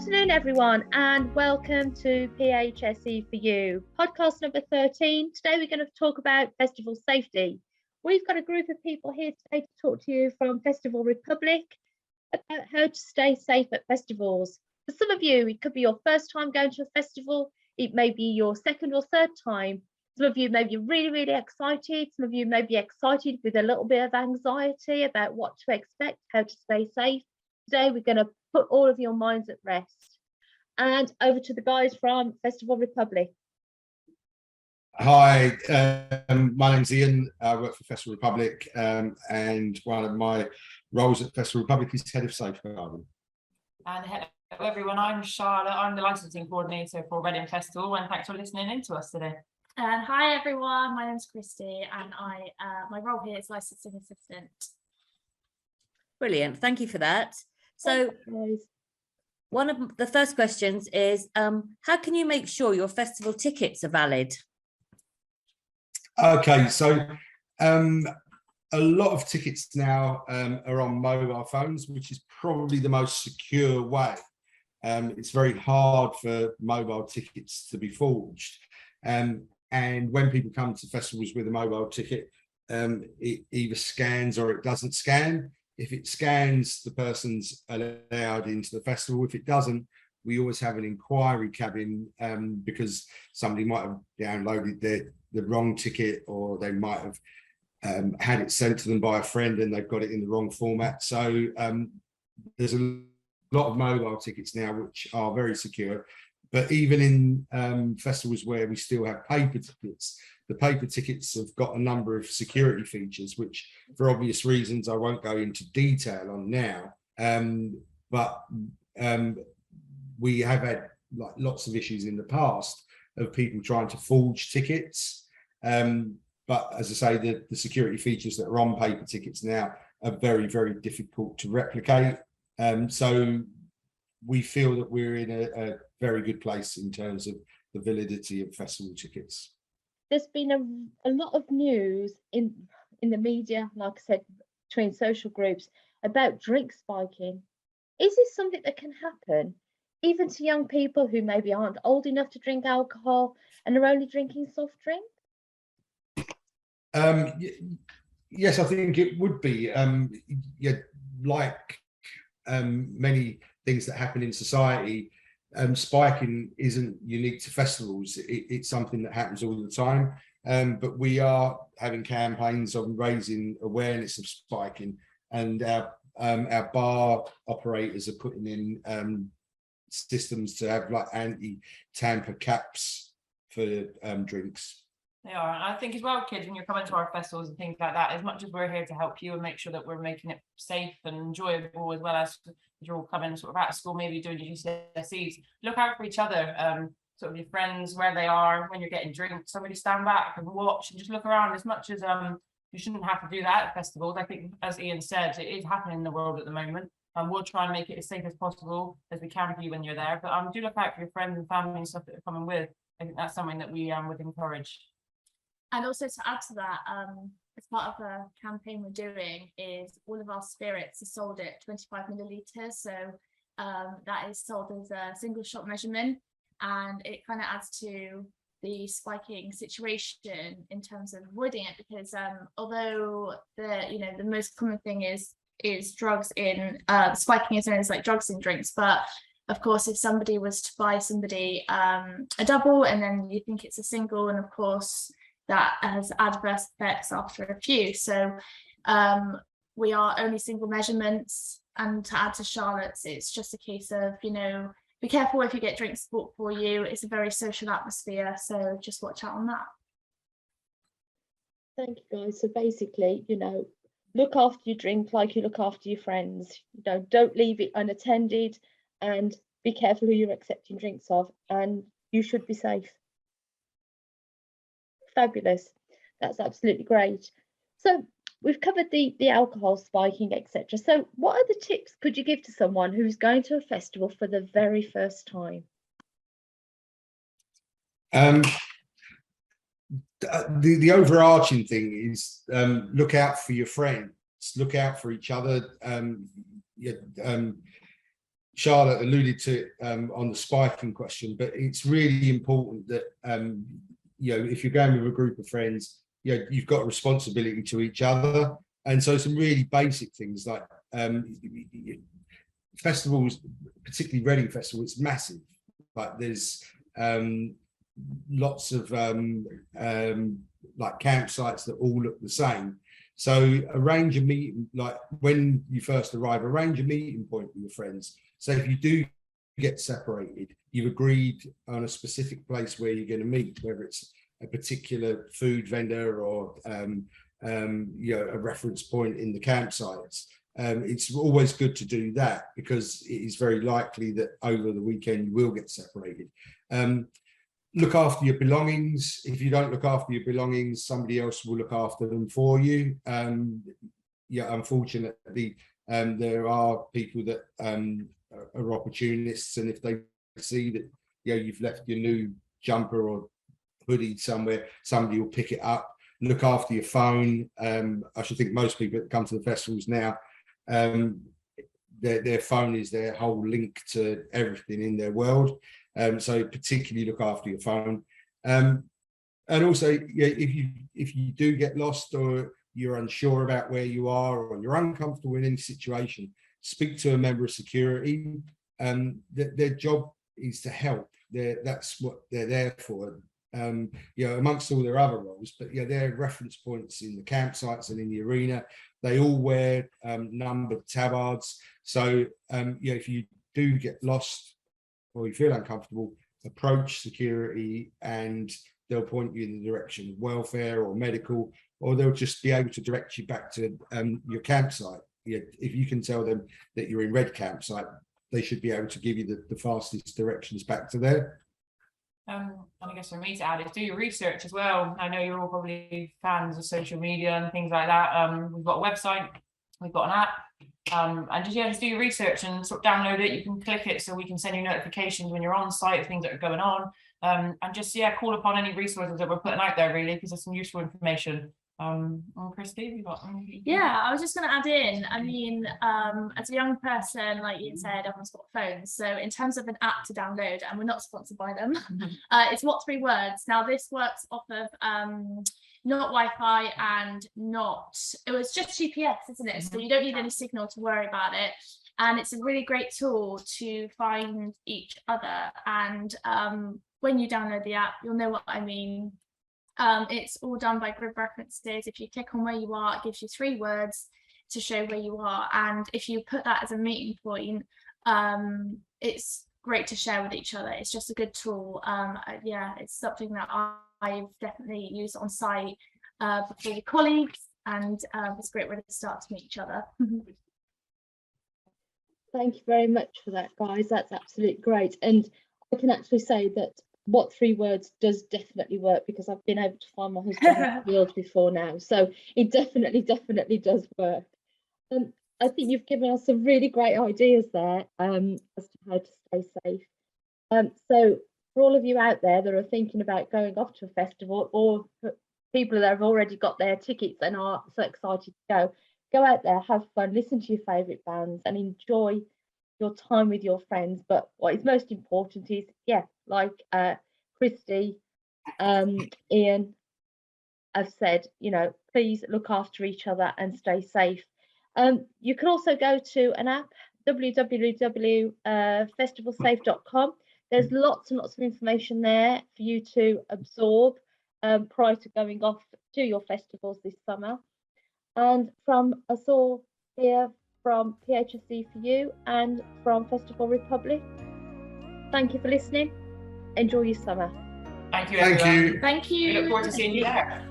afternoon, everyone, and welcome to PSHE4You, podcast number 13. Today we're going to talk about festival safety. We've got a group of people here today to talk to you from Festival Republic about how to stay safe at festivals. For some of you, it could be your first time going to a festival. It may be your second or third time. Some of you may be really, really excited. Some of you may be excited with a little bit of anxiety about what to expect, how to stay safe. Today, we're going to put all of your minds at rest. And over to the guys from Festival Republic. Hi, my name's Ian. I work for Festival Republic, and one of my roles at Festival Republic is Head of Safeguarding. And hello everyone, I'm Charlotte. I'm the licensing coordinator for Reading Festival, and thanks for listening in to us today. And hi everyone, my name's Christy, and my role here is licensing assistant. Brilliant, thank you for that. So one of the first questions is, how can you make sure your festival tickets are valid? Okay, so a lot of tickets now are on mobile phones, which is probably the most secure way. It's very hard for mobile tickets to be forged. And when people come to festivals with a mobile ticket, it either scans or it doesn't scan. If it scans, the person's allowed into the festival. If it doesn't, we always have an inquiry cabin because somebody might have downloaded the wrong ticket, or they might have had it sent to them by a friend and they've got it in the wrong format. So there's a lot of mobile tickets now which are very secure. But even in festivals where we still have paper tickets, the paper tickets have got a number of security features, which for obvious reasons I won't go into detail on now. But we have had lots of issues in the past of people trying to forge tickets. But as I say, the security features that are on paper tickets now are very, very difficult to replicate. So we feel that we're in a very good place in terms of the validity of festival tickets. There's been a lot of news in the media, like I said, between social groups about drink spiking. Is this something that can happen even to young people who maybe aren't old enough to drink alcohol and are only drinking soft drink? Yes, I think it would be. Like many things that happen in society, spiking isn't unique to festivals. It's something that happens all the time. But we are having campaigns on raising awareness of spiking, and our bar operators are putting in systems to have like anti-tamper caps for drinks. They are. And I think as well, kids, when you're coming to our festivals and things like that, as much as we're here to help you and make sure that we're making it safe and enjoyable, as well as you're all coming sort of out of school, maybe doing your GCSEs, look out for each other, sort of your friends, where they are when you're getting drinks. Somebody stand back and watch and just look around. As much as you shouldn't have to do that at festivals, I think, as Ian said, it is happening in the world at the moment. And we'll try and make it as safe as possible as we can for you when you're there. But do look out for your friends and family and stuff that are coming with. I think that's something that we would encourage. And also to add to that, as part of a campaign we're doing, is all of our spirits are sold at 25 millilitres. So that is sold as a single shot measurement, and it kind of adds to the spiking situation in terms of avoiding it, because although the most common thing is drugs in spiking is known as like drugs in drinks, but of course if somebody was to buy somebody a double and then you think it's a single, and of course that has adverse effects after a few. So we are only single measurements, and to add to Charlotte's, it's just a case of, be careful if you get drinks bought for you. It's a very social atmosphere, so just watch out on that. Thank you, guys. So basically, look after your drink like you look after your friends. Don't leave it unattended, and be careful who you're accepting drinks of, and you should be safe. Fabulous. That's absolutely great. So we've covered the alcohol spiking, etc. So what other tips could you give to someone who's going to a festival for the very first time? The overarching thing is look out for your friends, look out for each other. Charlotte alluded to it on the spiking question, but it's really important that if you're going with a group of friends, you've got a responsibility to each other. And so some really basic things like festivals, particularly Reading Festival, it's massive. Like there's lots of like campsites that all look the same. So arrange a meeting, like when you first arrive, arrange a meeting point with your friends. So if you do get separated, you've agreed on a specific place where you're going to meet, whether it's a particular food vendor or a reference point in the campsites. It's always good to do that because it is very likely that over the weekend you will get separated. Look after your belongings. If you don't look after your belongings, somebody else will look after them for you. Unfortunately, there are people that are opportunists, and if they see that you've left your new jumper or hoodie somewhere, somebody will pick it up. Look after your phone. I should think most people that come to the festivals now, their phone is their whole link to everything in their world. So particularly look after your phone. And also, if you do get lost or you're unsure about where you are or you're uncomfortable in any situation, speak to a member of security. Their job is to help. That's what they're there for. Amongst all their other roles, but they're reference points in the campsites and in the arena. They all wear numbered tabards. So if you do get lost or you feel uncomfortable, approach security and they'll point you in the direction of welfare or medical, or they'll just be able to direct you back to your campsite. If you can tell them that you're in Red Campsite, they should be able to give you the fastest directions back to there. And I guess for me to add is do your research as well. I know you're all probably fans of social media and things like that. We've got a website, we've got an app, and just do your research and sort of download it. You can click it so we can send you notifications when you're on site of things that are going on. And just call upon any resources that we're putting out there, really, because there's some useful information. Christy, you got anything? Yeah, I was just going to add in, I mean, as a young person, like Ian said, everyone's got phones. So in terms of an app to download, and we're not sponsored by them, it's What3Words. Now this works off of not Wi-Fi and it was just GPS, isn't it? So you don't need any signal to worry about it. And it's a really great tool to find each other. And when you download the app, you'll know what I mean. It's all done by grid references. If you click on where you are, it gives you 3 words to show where you are. And if you put that as a meeting point, it's great to share with each other. It's just a good tool. It's something that I've definitely used on site with colleagues, and it's a great way to start to meet each other. Thank you very much for that, guys. That's absolutely great. And I can actually say that What3Words does definitely work, because I've been able to find my husband in the field before now. So it definitely does work. I think you've given us some really great ideas there as to how to stay safe. So for all of you out there that are thinking about going off to a festival, or people that have already got their tickets and are so excited to go out there, have fun, listen to your favourite bands and enjoy your time with your friends. But what is most important is, like Christy, Ian have said, please look after each other and stay safe. You can also go to an app, www.festivalsafe.com. There's lots and lots of information there for you to absorb prior to going off to your festivals this summer. And from us all here from PSHE4You and from Festival Republic, thank you for listening. Enjoy your summer. Thank you, Thank everyone. you. Thank you. We look forward to seeing you there.